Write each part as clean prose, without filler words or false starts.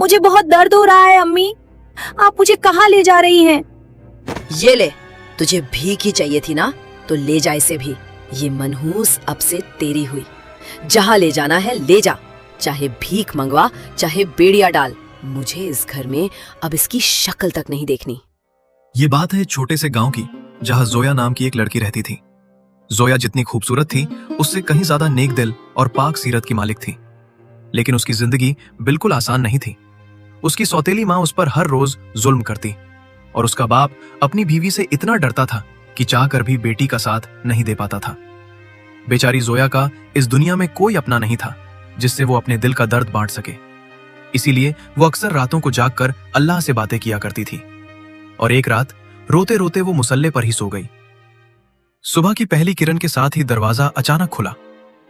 मुझे बहुत दर्द हो रहा है अम्मी, आप मुझे कहाँ ले जा रही हैं? ये ले, तुझे भीख ही चाहिए थी ना, तो ले जा इसे भी। ये मनहूस अब से तेरी हुई, जहाँ ले जाना है ले जा, चाहे भीख मंगवा चाहे बेड़िया डाल। मुझे इस घर में अब इसकी शक्ल तक नहीं देखनी। ये बात है छोटे से गांव की, जहां जोया नाम की एक लड़की रहती थी। जोया जितनी खूबसूरत थी, उससे कहीं ज्यादा नेक दिल और पाक सीरत की मालिक थी। लेकिन उसकी जिंदगी बिल्कुल आसान नहीं थी। उसकी सौतेली माँ उस पर हर रोज जुल्म करती और उसका बाप अपनी बीवी से इतना डरता था कि चाहकर भी बेटी का साथ नहीं दे पाता था। बेचारी जोया का इस दुनिया में कोई अपना नहीं था जिससे वो अपने दिल का दर्द बांट सके। इसीलिए वो अक्सर रातों को जागकर अल्लाह से बातें किया करती थी। और एक रात रोते रोते वो मुसल्ले पर ही सो गई। सुबह की पहली किरण के साथ ही दरवाजा अचानक खुला।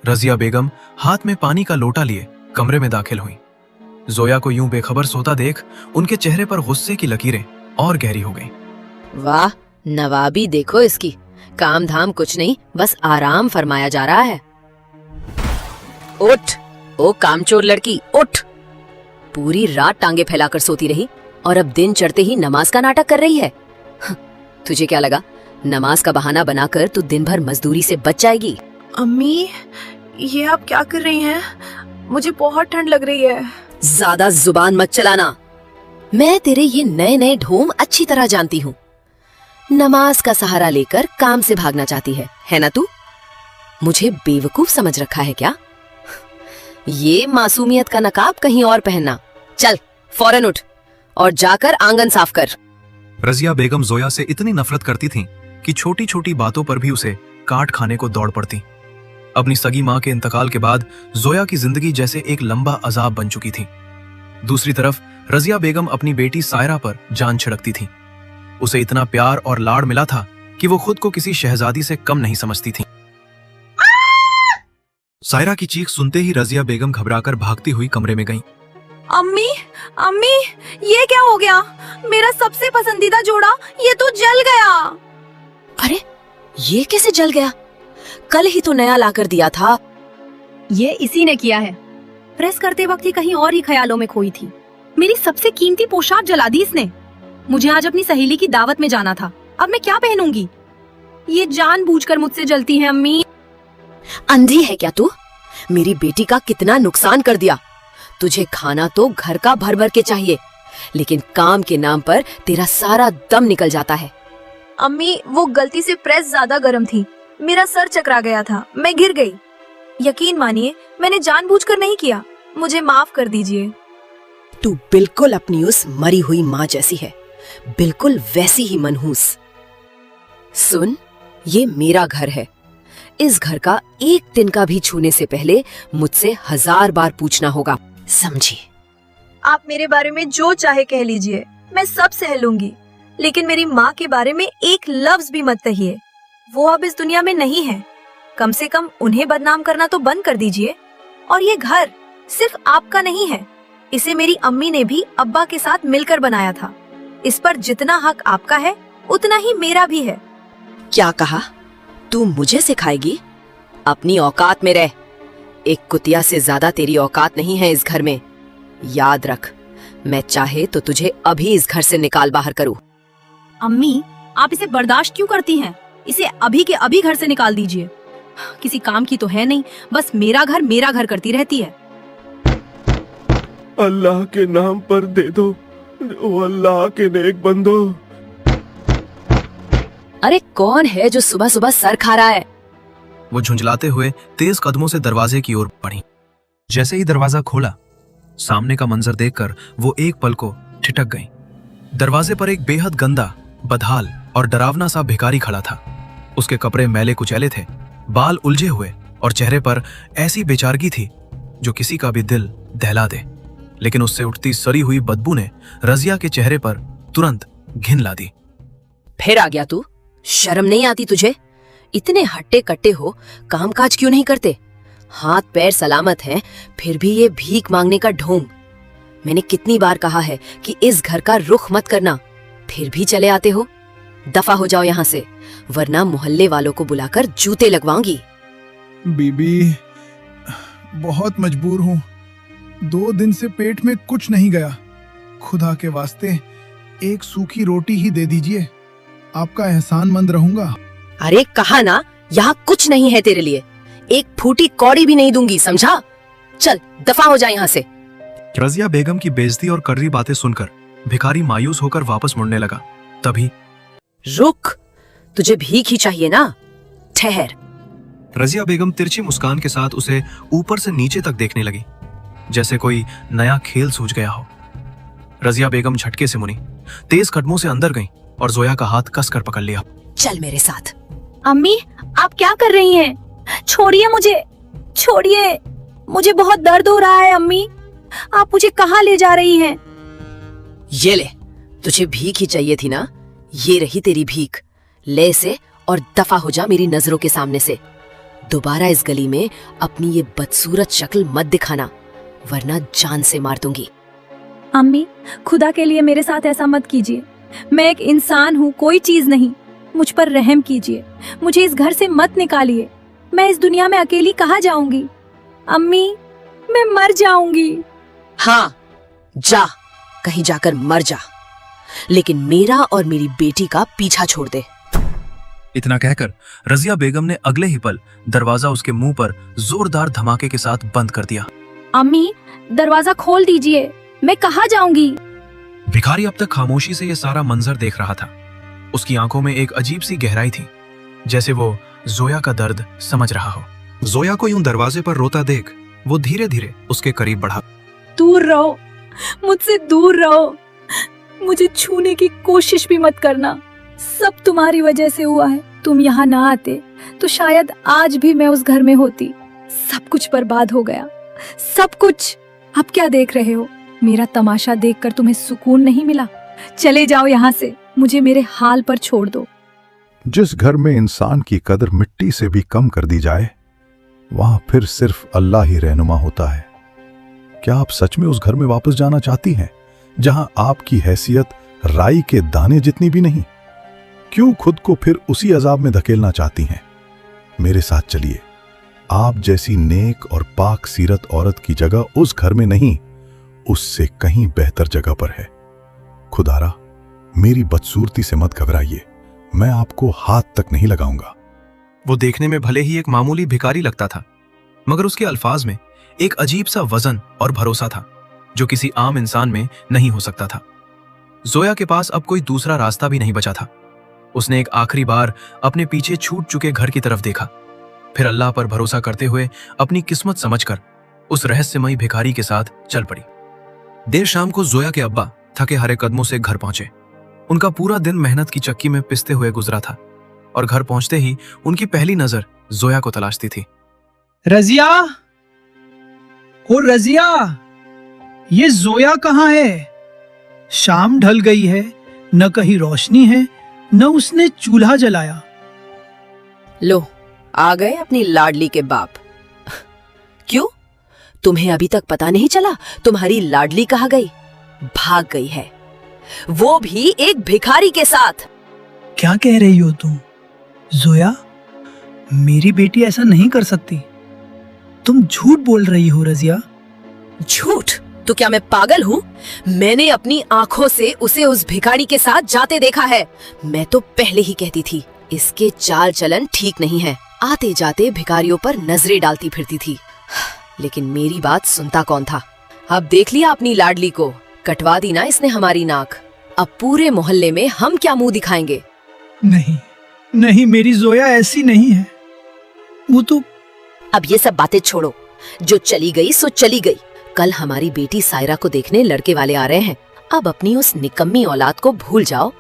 रजिया बेगम हाथ में पानी का लोटा लिए कमरे में दाखिल हुई। जोया को यूं बेखबर सोता देख उनके चेहरे पर गुस्से की लकीरें और गहरी हो गईं। वाह, नवाबी देखो इसकी, काम धाम कुछ नहीं, बस आराम फरमाया जा रहा है। उठ, ओ कामचोर लड़की, उठ। पूरी रात टांगे फैलाकर सोती रही और अब दिन चढ़ते ही नमाज का नाटक कर रही है। तुझे क्या लगा नमाज का बहाना बनाकर तू दिन भर मजदूरी से बच जाएगी? अम्मी, ये आप क्या कर रही हैं? मुझे बहुत ठंड लग रही है। ज्यादा जुबान मत चलाना। मैं तेरे ये नए नए ढोंग अच्छी तरह जानती हूँ। नमाज का सहारा लेकर काम से भागना चाहती है ना तू? मुझे बेवकूफ समझ रखा है क्या? ये मासूमियत का नकाब कहीं और पहनना। चल फौरन उठ और जाकर आंगन साफ कर। रजिया बेगम जोया से इतनी नफरत करती थीं कि छोटी छोटी बातों पर भी उसे काट खाने को दौड़ पड़ती। अपनी सगी माँ के इंतकाल के बाद जोया की जिंदगी जैसे एक लंबा अजाब बन चुकी थी। दूसरी तरफ रजिया बेगम अपनी बेटी सायरा पर जान छिड़कती थी। उसे इतना प्यार और लाड़ मिला था कि वो खुद को किसी शहजादी से कम नहीं समझती थी। सायरा की चीख सुनते ही रजिया बेगम घबराकर भागती हुई कमरे में गईं। अम्मी, अम्मी, ये क्या हो गया? मेरा सबसे पसंदीदा जोड़ा ये तो जल गया। अरे ये कैसे जल गया? कल ही तो नया लाकर दिया था। ये इसी ने किया है। प्रेस करते वक्त ही कहीं और ही ख्यालों में खोई थी। मेरी सबसे कीमती पोशाक जला दी इसने। मुझे आज अपनी सहेली की दावत में जाना था, अब मैं क्या पहनूंगी? ये जानबूझकर मुझसे जलती है अम्मी। अंधी है क्या तू? मेरी बेटी का कितना नुकसान कर दिया। तुझे खाना तो घर का भर भर के चाहिए, लेकिन काम के नाम पर तेरा सारा दम निकल जाता है। अम्मी, वो गलती से प्रेस ज्यादा गर्म थी, मेरा सर चकरा गया था, मैं गिर गई। यकीन मानिए मैंने जानबूझकर नहीं किया, मुझे माफ कर दीजिए। तू बिल्कुल अपनी उस मरी हुई माँ जैसी है, बिल्कुल वैसी ही मनहूस। सुन, ये मेरा घर है। इस घर का एक दिन का भी छूने से पहले मुझसे 1000 बार पूछना होगा, समझी? आप मेरे बारे में जो चाहे कह लीजिए, मैं सब सह लूंगी, लेकिन मेरी माँ के बारे में एक लफ्ज भी मत कहिए। वो अब इस दुनिया में नहीं है। कम से कम उन्हें बदनाम करना तो बंद कर दीजिए। और ये घर सिर्फ आपका नहीं है, इसे मेरी अम्मी ने भी अब्बा के साथ मिलकर बनाया था। इस पर जितना हक आपका है उतना ही मेरा भी है। क्या कहा? तू मुझे सिखाएगी? अपनी औकात में रह। एक कुतिया से ज्यादा तेरी औकात नहीं है इस घर में। याद रख, मैं चाहे तो तुझे अभी इस घर से निकाल बाहर करूं। अम्मी, आप इसे बर्दाश्त क्यों करती हैं? इसे अभी के अभी घर से निकाल दीजिए। किसी काम की तो है नहीं, बस मेरा घर करती रहती है। अल्लाह के नाम पर दे दो, ओ अल्लाह के नेक बंदो। अरे कौन है जो सुबह सुबह सर खा रहा है? वो झुंझलाते हुए तेज कदमों से दरवाजे की ओर बढ़ी। जैसे ही दरवाजा खोला, सामने का मंजर देखकर वो एक पल को ठिठक गई। दरवाजे पर एक बेहद गंदा, बदहाल और डरावना सा भिखारी खड़ा था। उसके कपड़े मैले कुचैले थे, बाल उलझे हुए और चेहरे पर ऐसी बेचारगी थी जो किसी का भी दिल दहला दे। लेकिन उससे उठती सड़ी हुई बदबू ने रजिया के चेहरे पर तुरंत घिन ला दी। फिर आ गया तू? शर्म नहीं आती तुझे? इतने हट्टे कट्टे हो, कामकाज क्यों नहीं करते? हाथ पैर सलामत हैं, फिर भी ये भीख मांगने का ढोंग। मैंने कितनी बार कहा है कि इस घर का रुख मत करना, फिर भी चले आते हो। दफा हो जाओ यहाँ से, वरना मोहल्ले वालों को बुलाकर जूते लगवाऊंगी। बीबी, बहुत मजबूर हूँ। 2 दिन से पेट में कुछ नहीं गया। खुदा के वास्ते एक सूखी रोटी ही दे दीजिए, आपका एहसानमंद रहूंगा। अरे कहा ना, यहाँ कुछ नहीं है तेरे लिए। एक फूटी कौड़ी भी नहीं दूंगी, समझा? चल दफा हो जा यहाँ से। रजिया बेगम की बेइज्जती और कर्री बातें सुनकर भिखारी मायूस होकर वापस मुड़ने लगा। तभी रुक, तुझे भीख ही चाहिए ना? ठहर। रजिया बेगम तिरछी मुस्कान के साथ उसे ऊपर से नीचे तक देखने लगी, जैसे कोई नया खेल सूझ गया हो। रजिया बेगम झटके से मुनी, तेज कदमों से अंदर गईं और जोया का हाथ कसकर पकड़ लिया। चल मेरे साथ। अम्मी, आप क्या कर रही हैं? छोड़िए मुझे, छोड़िए, मुझे बहुत दर्द हो रहा है। अम्मी, आप मुझे कहाँ ले जा रही हैं? ये ले, तुझे भीख ही चाहिए थी ना? ये रही तेरी भीख, ले से और दफा हो जा मेरी नजरों के सामने से। दोबारा इस गली में अपनी ये बदसूरत शक्ल मत दिखाना, वरना जान से मार दूंगी। अम्मी, खुदा के लिए मेरे साथ ऐसा मत कीजिए। मैं एक इंसान हूँ, कोई चीज नहीं। मुझ पर रहम कीजिए, मुझे इस घर से मत निकालिए। मैं इस दुनिया में अकेली कहाँ जाऊंगी? अम्मी, मैं मर जाऊंगी। हाँ, जा, कहीं जाकर मर जा, लेकिन मेरा और मेरी बेटी का पीछा छोड़ दे। इतना कहकर रजिया बेगम ने अगले ही पल दरवाजा उसके मुंह पर जोरदार धमाके के साथ बंद कर दिया। अम्मी, दरवाजा खोल दीजिए, मैं कहाँ जाऊंगी? भिखारी अब तक खामोशी से यह सारा मंजर देख रहा था। उसकी आंखों में एक अजीब सी गहराई थी, जैसे वो जोया का दर्द समझ रहा हो। जोया को यूं दरवाजे पर रोता देख वो धीरे धीरे उसके करीब बढ़ा। दूर रहो, मुझसे दूर रहो, मुझे छूने की कोशिश भी मत करना। सब तुम्हारी वजह से हुआ है। तुम यहाँ ना आते तो शायद आज भी मैं उस घर में होती। सब कुछ बर्बाद हो गया, सब कुछ। अब क्या देख रहे हो? मेरा तमाशा देखकर तुम्हें सुकून नहीं मिला? चले जाओ यहाँ से, मुझे मेरे हाल पर छोड़ दो। जिस घर में इंसान की कदर मिट्टी से भी कम कर दी जाए, वहां फिर सिर्फ अल्लाह ही रहनुमा होता है। क्या आप सच में उस घर में वापस जाना चाहती हैं, जहां आपकी हैसियत राई के दाने जितनी भी नहीं? क्यों खुद को फिर उसी अजाब में धकेलना चाहती हैं? मेरे साथ चलिए। आप जैसी नेक और पाक सीरत औरत की जगह उस घर में नहीं, उससे कहीं बेहतर जगह पर है। खुदारा, मेरी बदसूरती से मत घबराइए, मैं आपको हाथ तक नहीं लगाऊंगा। वो देखने में भले ही एक मामूली भिखारी लगता था, मगर उसके अल्फाज में एक अजीब सा वजन और भरोसा था जो किसी आम इंसान में नहीं हो सकता था। जोया के पास अब कोई दूसरा रास्ता भी नहीं बचा था। उसने एक आखिरी बार अपने पीछे छूट चुके घर की तरफ देखा, फिर अल्लाह पर भरोसा करते हुए अपनी किस्मत समझकर उस रहस्यमयी भिखारी के साथ चल पड़ी। देर शाम को जोया के अब्बा थके हारे कदमों से घर पहुंचे। उनका पूरा दिन मेहनत की चक्की में पिसते हुए गुजरा था और घर पहुंचते ही उनकी पहली नजर जोया को तलाशती थी। रजिया, ओ रजिया, ये जोया कहाँ है? शाम ढल गई है, न कहीं रोशनी है, न उसने चूल्हा जलाया। लो, आ गए अपनी लाडली के बाप। क्यों, तुम्हें अभी तक पता नहीं चला तुम्हारी लाडली कहाँ गई? भाग गई है, वो भी एक भिखारी के साथ। क्या कह रही हो तुम? जोया, मेरी बेटी ऐसा नहीं कर सकती। तुम झूठ बोल रही हो रजिया। झूठ? तो क्या मैं पागल हूँ? मैंने अपनी आंखों से उसे उस भिखारी के साथ जाते देखा है। मैं तो पहले ही कहती थी इसके चाल चलन ठीक नहीं है। आते जाते भिखारियों पर नजरें डालती फिरती थी, लेकिन मेरी बात सुनता कौन था? अब देख लिया अपनी लाडली को, कटवा दी ना इसने हमारी नाक। अब पूरे मोहल्ले में हम क्या मुंह दिखाएंगे? नहीं नहीं, मेरी जोया ऐसी नहीं है। वो तो अब ये सब बातें छोड़ो, जो चली गई सो चली गई। कल हमारी बेटी सायरा को देखने लड़के वाले आ रहे हैं। अब अपनी उस निकम्मी औलाद को भूल जाओ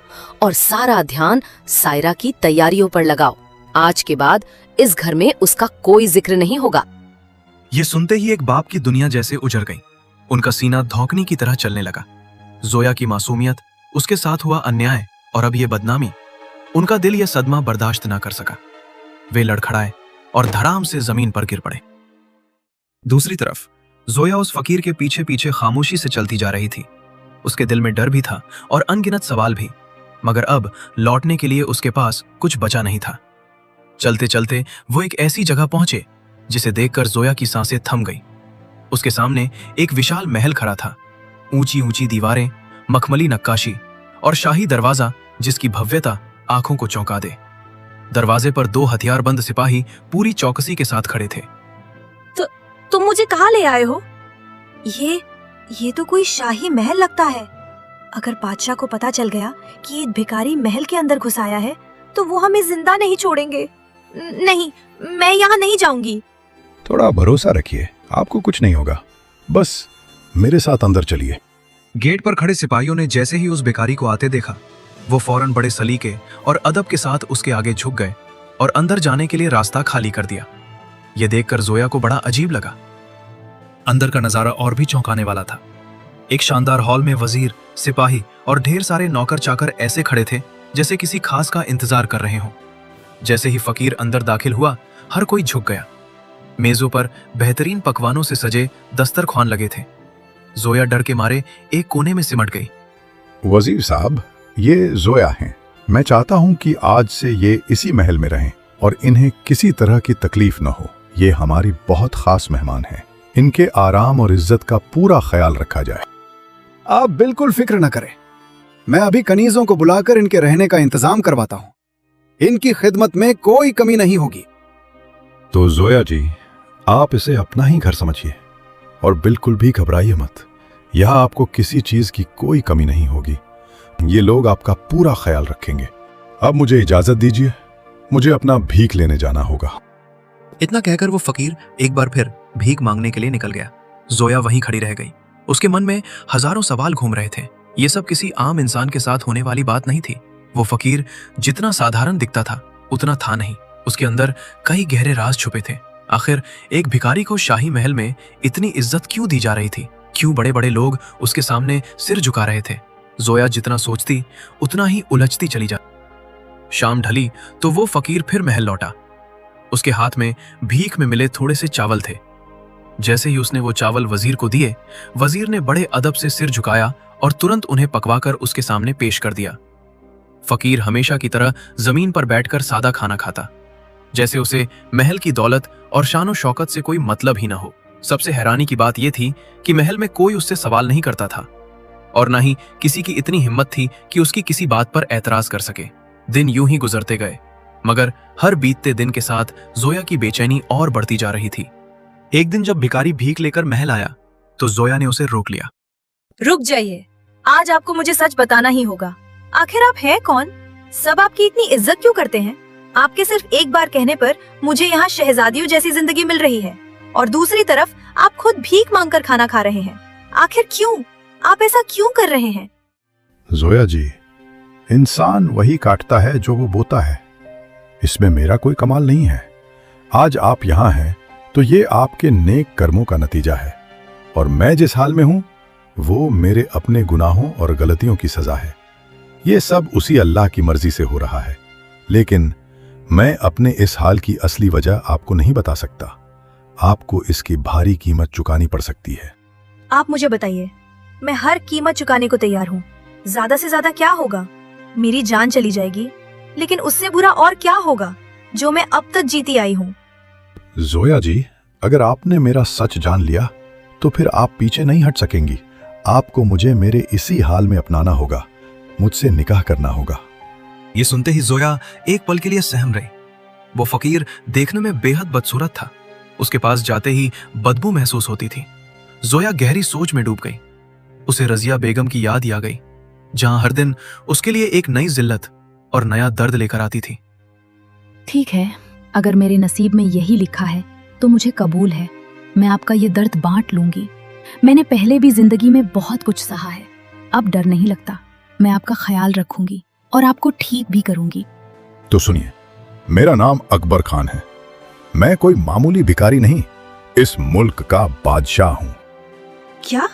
और सारा ध्यान सायरा की तैयारियों पर लगाओ। आज के बाद इस घर में उसका कोई जिक्र नहीं होगा। ये सुनते ही एक बाप की दुनिया जैसे उजड़ गई। उनका सीना धौंकनी की तरह चलने लगा। जोया की मासूमियत, उसके साथ हुआ अन्याय और अब ये बदनामी, उनका दिल यह सदमा बर्दाश्त ना कर सका। वे लड़खड़ाए और धड़ाम से जमीन पर गिर पड़े। दूसरी तरफ जोया उस फकीर के पीछे पीछे खामोशी से चलती जा रही थी। उसके दिल में डर भी था और अनगिनत सवाल भी, मगर अब लौटने के लिए उसके पास कुछ बचा नहीं था। चलते चलते वो एक ऐसी जगह पहुंचे जिसे देखकर जोया की सांसें थम गई। उसके सामने एक विशाल महल खड़ा था। ऊंची ऊंची दीवारें, मखमली नक्काशी और शाही दरवाजा जिसकी भव्यता आंखों को चौंका दे। दरवाजे पर 2 हथियारबंद सिपाही पूरी चौकसी के साथ खड़े थे। तुम मुझे कहाँ ले आए हो? ये तो कोई शाही महल लगता है। अगर बादशाह को पता चल गया कि एक भिखारी महल के अंदर घुस आया है तो वो हमें जिंदा नहीं छोड़ेंगे। नहीं, मैं यहाँ नहीं जाऊंगी। थोड़ा भरोसा रखिए, आपको कुछ नहीं होगा। बस मेरे साथ अंदर चलिए। गेट पर खड़े सिपाहियों ने जैसे ही उस भिखारी को आते देखा, वो फौरन बड़े सलीके और अदब के साथ उसके आगे झुक गए और अंदर जाने के लिए रास्ता खाली कर दिया। यह देखकर जोया को बड़ा अजीब लगा। अंदर का नजारा और भी चौंकाने वाला था। एक शानदार हॉल में वजीर, सिपाही और ढेर सारे नौकर चाकर ऐसे खड़े थे जैसे किसी खास का इंतजार कर रहे हों। जैसे ही फकीर अंदर दाखिल हुआ, हर कोई झुक गया। मेजों पर बेहतरीन पकवानों से सजे दस्तरख्वान लगे थे। जोया डर के मारे एक कोने में सिमट गई। वजीर साहब, ये जोया हैं। मैं चाहता हूं कि आज से ये इसी महल में रहें और इन्हें किसी तरह की तकलीफ न हो। ये हमारी बहुत खास मेहमान हैं। इनके आराम और इज्जत का पूरा ख्याल रखा जाए। आप बिल्कुल फिक्र न करें, मैं अभी कनीजों को बुलाकर इनके रहने का इंतजाम करवाता हूं। इनकी खिदमत में कोई कमी नहीं होगी। तो जोया जी, आप इसे अपना ही घर समझिए और बिल्कुल भी घबराइए मत। यहां आपको किसी चीज की कोई कमी नहीं होगी। ये लोग आपका पूरा ख्याल रखेंगे। अब मुझे इजाजत दीजिए, मुझे अपना भीख लेने जाना होगा। इतना कहकर वो फकीर एक बार फिर भीख मांगने के लिए निकल गया। जोया वहीं खड़ी रह गई। उसके मन में हजारों सवाल घूम रहे थे। ये सब किसी आम इंसान के साथ होने वाली बात नहीं थी। वो फकीर जितना साधारण दिखता था उतना था नहीं। उसके अंदर कई गहरे राज छुपे थे। आखिर एक भिखारी को शाही महल में इतनी इज्जत क्यों दी जा रही थी? क्यों बड़े बड़े लोग उसके सामने सिर झुका रहे थे? जोया जितना सोचती उतना ही उलझती चली जाती। शाम ढली तो वो फकीर फिर महल लौटा। उसके हाथ में भीख में मिले थोड़े से चावल थे। जैसे ही उसने वो चावल वजीर को दिए, वजीर ने बड़े अदब से सिर झुकाया और तुरंत उन्हें पकवाकर उसके सामने पेश कर दिया। फकीर हमेशा की तरह जमीन पर बैठकर सादा खाना खाता, जैसे उसे महल की दौलत और शानो शौकत से कोई मतलब ही ना हो। सबसे हैरानी की बात यह थी कि महल में कोई उससे सवाल नहीं करता था और ना ही किसी की इतनी हिम्मत थी कि उसकी किसी बात पर एतराज कर सके। दिन यूं ही गुजरते गए, मगर हर बीतते दिन के साथ जोया की बेचैनी और बढ़ती जा रही थी। एक दिन जब भिखारी भीख लेकर महल आया तो जोया ने उसे रोक लिया। रुक जाइए, आज आपको मुझे सच बताना ही होगा। आखिर आप हैं कौन? सब आपकी इतनी इज्जत क्यों करते हैं? आपके सिर्फ एक बार कहने पर मुझे यहाँ शहजादियों जैसी जिंदगी मिल रही है और दूसरी तरफ आप खुद भीख मांगकर खाना खा रहे हैं। आखिर क्यों? आप ऐसा क्यों कर रहे हैं? जोया जी, इंसान वही काटता है जो वो बोता है। इसमें मेरा कोई कमाल नहीं है। आज आप यहाँ हैं तो ये आपके नेक कर्मों का नतीजा है और मैं जिस हाल में हूं वो मेरे अपने गुनाहों और गलतियों की सजा है। ये सब उसी अल्लाह की मर्जी से हो रहा है, लेकिन मैं अपने इस हाल की असली वजह आपको नहीं बता सकता। आपको इसकी भारी कीमत चुकानी पड़ सकती है। आप मुझे बताइए, मैं हर कीमत चुकाने को तैयार हूँ। ज्यादा से ज्यादा क्या होगा? मेरी जान चली जाएगी, लेकिन उससे बुरा और क्या होगा जो मैं अब तक जीती आई हूँ। जोया जी, अगर आपने मेरा सच जान लिया तो फिर आप पीछे नहीं हट सकेंगी। आपको मुझे मेरे इसी हाल में अपनाना होगा, मुझसे निकाह करना होगा। ये सुनते ही जोया एक पल के लिए सहम रही। वो फकीर देखने में बेहद बदसूरत था। उसके पास जाते ही बदबू महसूस होती थी। जोया गहरी सोच में डूब गई। उसे रजिया बेगम की याद आ गई, जहां हर दिन उसके लिए एक नई जिल्लत और नया दर्द लेकर आती थी। ठीक है, अगर मेरे नसीब में यही लिखा है तो मुझे कबूल है। मैं आपका ये दर्द बांट लूंगी। मैंने पहले भी जिंदगी में बहुत कुछ सहा है, अब डर नहीं लगता। मैं आपका ख्याल रखूंगी और आपको ठीक भी करूंगी। तो सुनिए, मेरा नाम अकबर खान है। मैं कोई मामूली भिखारी नहीं, इस मुल्क का बादशाह हूं। क्या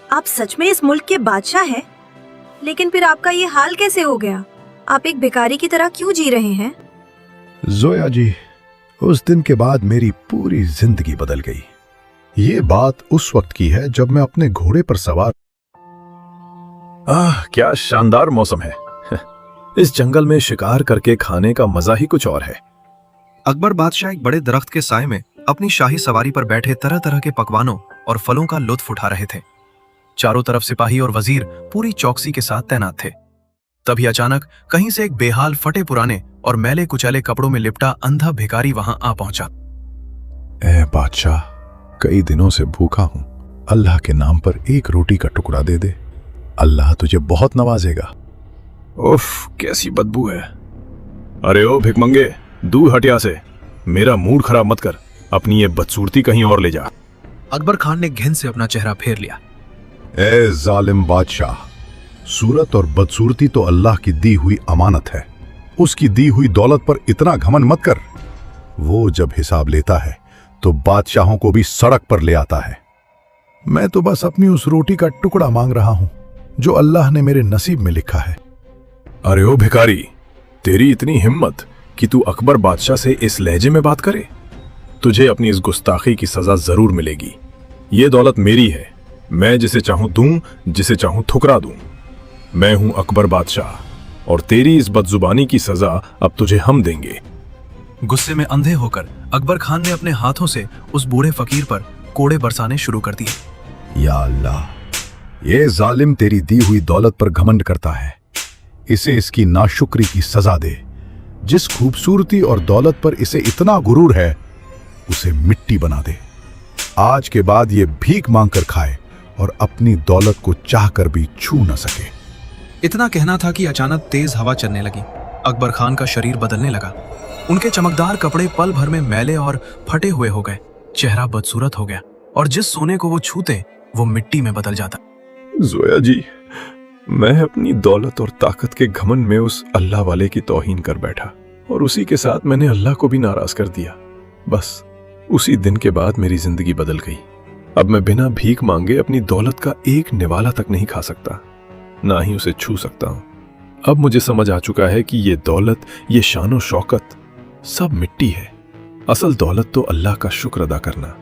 आप सच में इस मुल्क के बादशाह हैं? लेकिन फिर आपका ये हाल कैसे हो गया? आप एक भिखारी की तरह क्यों जी रहे हैं? जोया जी, उस दिन के बाद मेरी पूरी जिंदगी बदल गई। ये बात उस वक्त की है जब मैं अपने घोड़े पर सवार। क्या शानदार मौसम है। इस जंगल में शिकार करके खाने का मजा ही कुछ और है। अकबर बादशाह एक बड़े दरख्त के साए में अपनी शाही सवारी पर बैठे तरह तरह के पकवानों और फलों का लुत्फ उठा रहे थे। चारों तरफ सिपाही और वजीर पूरी चौकसी के साथ तैनात थे। तभी अचानक कहीं से एक बेहाल, फटे पुराने और मैले कुचैले कपड़ों में लिपटा अंधा भिखारी वहां आ पहुंचा। ए बादशाह, कई दिनों से भूखा हूं, अल्लाह के नाम पर एक रोटी का टुकड़ा दे दे, अल्लाह तुझे बहुत नवाजेगा। उफ, कैसी बदबू है। अरे ओ भिखमंगे, दूर हट यहाँ से, मेरा मूड खराब मत कर, अपनी ये बदसूरती कहीं और ले जा। अकबर खान ने घिन से अपना चेहरा फेर लिया। ए जालिम बादशाह, सूरत और बदसूरती तो अल्लाह की दी हुई अमानत है, उसकी दी हुई दौलत पर इतना घमंड मत कर। वो जब हिसाब लेता है तो बादशाहों को भी सड़क पर ले आता है। मैं तो बस अपनी उस रोटी का टुकड़ा मांग रहा हूं जो अल्लाह ने मेरे नसीब में लिखा है। अरे ओ भिखारी, तेरी इतनी हिम्मत कि तू अकबर बादशाह से इस लहजे में बात करे? तुझे अपनी इस गुस्ताखी की सजा जरूर मिलेगी। ये दौलत मेरी है, मैं जिसे चाहूं दूं, जिसे चाहूं ठुकरा दूं। मैं हूं अकबर बादशाह और तेरी इस बदजुबानी की सजा अब तुझे हम देंगे। गुस्से में अंधे होकर अकबर खान ने अपने हाथों से उस बूढ़े फकीर पर कोड़े बरसाने शुरू कर दिए। या अल्लाह, ये जालिम तेरी दी हुई दौलत पर घमंड करता है, इसे इसकी नाशुक्री की सजा दे। जिस खूबसूरती और दौलत पर इसे इतना गुरूर है, उसे मिट्टी बना दे। आज के बाद ये भीख मांगकर खाए और अपनी दौलत को चाहकर भी छू न सके। इतना कहना था कि अचानक तेज हवा चलने लगी। अकबर खान का शरीर बदलने लगा। उनके चमकदार कपड़े पल भर में मैले और फटे हुए हो गए। चेहरा बदसूरत हो गया और जिस सोने को वो छूते वो मिट्टी में बदल जाता। जोया जी, मैं अपनी दौलत और ताकत के घमंड में उस अल्लाह वाले की तौहीन कर बैठा और उसी के साथ मैंने अल्लाह को भी नाराज कर दिया। बस उसी दिन के बाद मेरी जिंदगी बदल गई। अब मैं बिना भीख मांगे अपनी दौलत का एक निवाला तक नहीं खा सकता, ना ही उसे छू सकता हूं। अब मुझे समझ आ चुका है कि ये दौलत, ये शान और शौकत सब मिट्टी है। असल दौलत तो अल्लाह का शुक्र अदा करना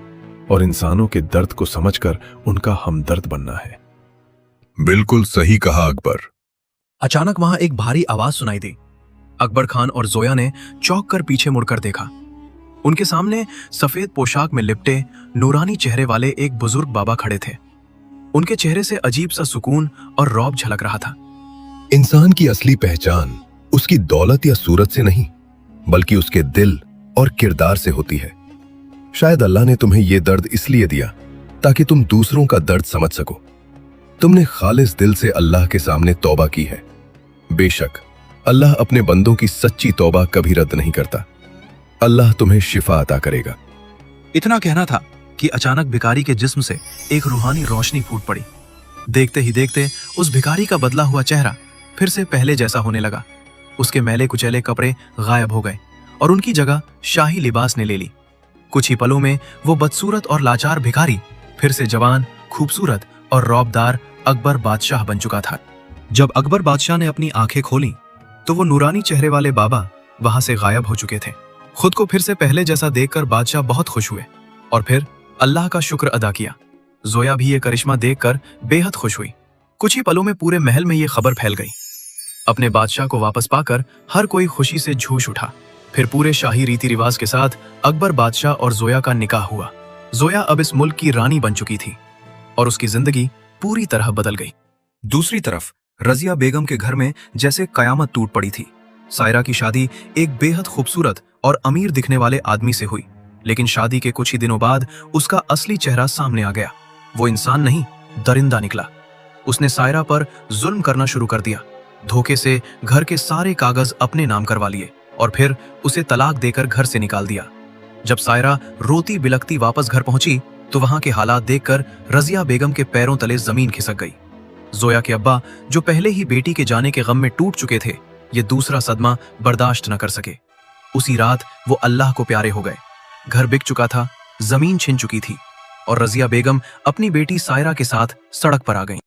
और इंसानों के दर्द को समझकर उनका हमदर्द बनना है। बिल्कुल सही कहा अकबर। अचानक वहां एक भारी आवाज सुनाई दी। अकबर खान और जोया ने चौंक कर पीछे मुड़कर देखा। उनके सामने सफेद पोशाक में लिपटे नूरानी चेहरे वाले एक बुजुर्ग बाबा खड़े थे। उनके चेहरे से अजीब सा सुकून और रौब झलक रहा था। इंसान की असली पहचान उसकी दौलत या सूरत से नहीं, बल्कि उसके दिल और किरदार से होती है। शायद अल्लाह ने तुम्हें यह दर्द इसलिए दिया ताकि तुम दूसरों का दर्द समझ सको। तुमने खालिस दिल से अल्लाह के सामने तौबा की है। बेशक अल्लाह अपने बंदों की सच्ची तौबा कभी रद्द नहीं करता। अल्लाह तुम्हें शिफा अता करेगा। इतना कहना था कि अचानक भिखारी के जिस्म से एक रूहानी रोशनी फूट पड़ी। देखते ही देखते उस भिखारी का बदला हुआ चेहरा फिर से पहले जैसा होने लगा। उसके मैले कुचैले कपड़े गायब हो गए और उनकी जगह शाही लिबास ने ले ली। कुछ ही पलों में वो बदसूरत और लाचार भिखारी फिर से जवान, खूबसूरत और रौबदार अकबर बादशाह बन चुका था। जब अकबर बादशाह ने अपनी आंखें खोली तो वो नूरानी चेहरे वाले बाबा वहां से गायब हो चुके थे। खुद को फिर से पहले जैसा देखकर बादशाह बहुत खुश हुए और फिर अल्लाह का शुक्र अदा किया। जोया भी ये करिश्मा देखकर बेहद खुश हुई। कुछ ही पलों में पूरे महल में ये खबर फैल गई। अपने बादशाह को वापस पाकर हर कोई खुशी से झूम उठा। फिर पूरे शाही रीति रिवाज के साथ अकबर बादशाह और जोया का निकाह हुआ। जोया अब इस मुल्क की रानी बन चुकी थी और उसकी जिंदगी पूरी तरह बदल गई। दूसरी तरफ रजिया बेगम के घर में जैसे कयामत टूट पड़ी थी। सायरा की शादी एक बेहद खूबसूरत और अमीर दिखने वाले आदमी से हुई, लेकिन शादी के कुछ ही दिनों बाद उसका असली चेहरा सामने आ गया। वो इंसान नहीं, दरिंदा निकला। उसने सायरा पर जुल्म करना शुरू कर दिया। धोखे से घर के सारे कागज अपने नाम करवा लिए और फिर उसे तलाक देकर घर से निकाल दिया। जब सायरा रोती बिलखती वापस घर पहुंची तो वहां के हालात देखकर रजिया बेगम के पैरों तले जमीन खिसक गई। जोया के अब्बा, जो पहले ही बेटी के जाने के गम में टूट चुके थे, ये दूसरा सदमा बर्दाश्त न कर सके। उसी रात वो अल्लाह को प्यारे हो गए। घर बिक चुका था, जमीन छिन चुकी थी और रजिया बेगम अपनी बेटी सायरा के साथ सड़क पर आ गईं।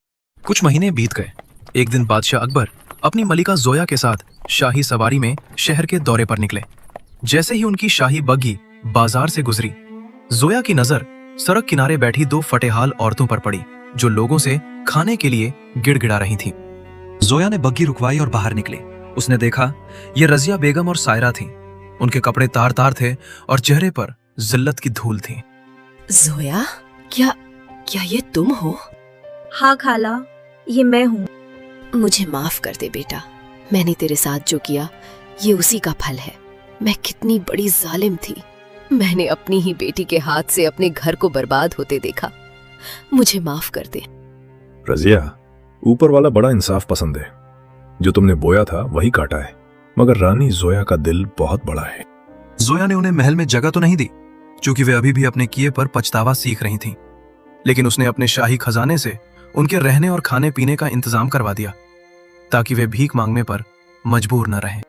कुछ महीने बीत गए। एक दिन बादशाह अकबर अपनी मलिका जोया के साथ शाही सवारी में शहर के दौरे पर निकले। जैसे ही उनकी शाही बग्घी बाजार से गुजरी, जोया की नजर सड़क किनारे बैठी दो फटेहाल औरतों पर पड़ी जो लोगों से खाने के लिए गिड़गिड़ा रही थीं। जोया ने बग्घी रुकवाई और बाहर निकली। उसने देखा ये रजिया बेगम और सायरा थीं। उनके कपड़े तार तार थे और चेहरे पर जिल्लत की धूल थी। जोया, क्या ये तुम हो? हाँ खाला, ये मैं हूँ। मुझे माफ कर दे बेटा, मैंने तेरे साथ जो किया ये उसी का फल है। मैं कितनी बड़ी जालिम थी। मैंने अपनी ही बेटी के हाथ से अपने घर को बर्बाद होते देखा। मुझे माफ कर दे। रजिया, ऊपर वाला बड़ा इंसाफ पसंद है। जो तुमने बोया था वही काटा है, मगर रानी जोया का दिल बहुत बड़ा है। जोया ने उन्हें महल में जगह तो नहीं दी, क्योंकि वे अभी भी अपने किए पर पछतावा सीख रही थीं। लेकिन उसने अपने शाही खजाने से उनके रहने और खाने पीने का इंतजाम करवा दिया, ताकि वे भीख मांगने पर मजबूर न रहें।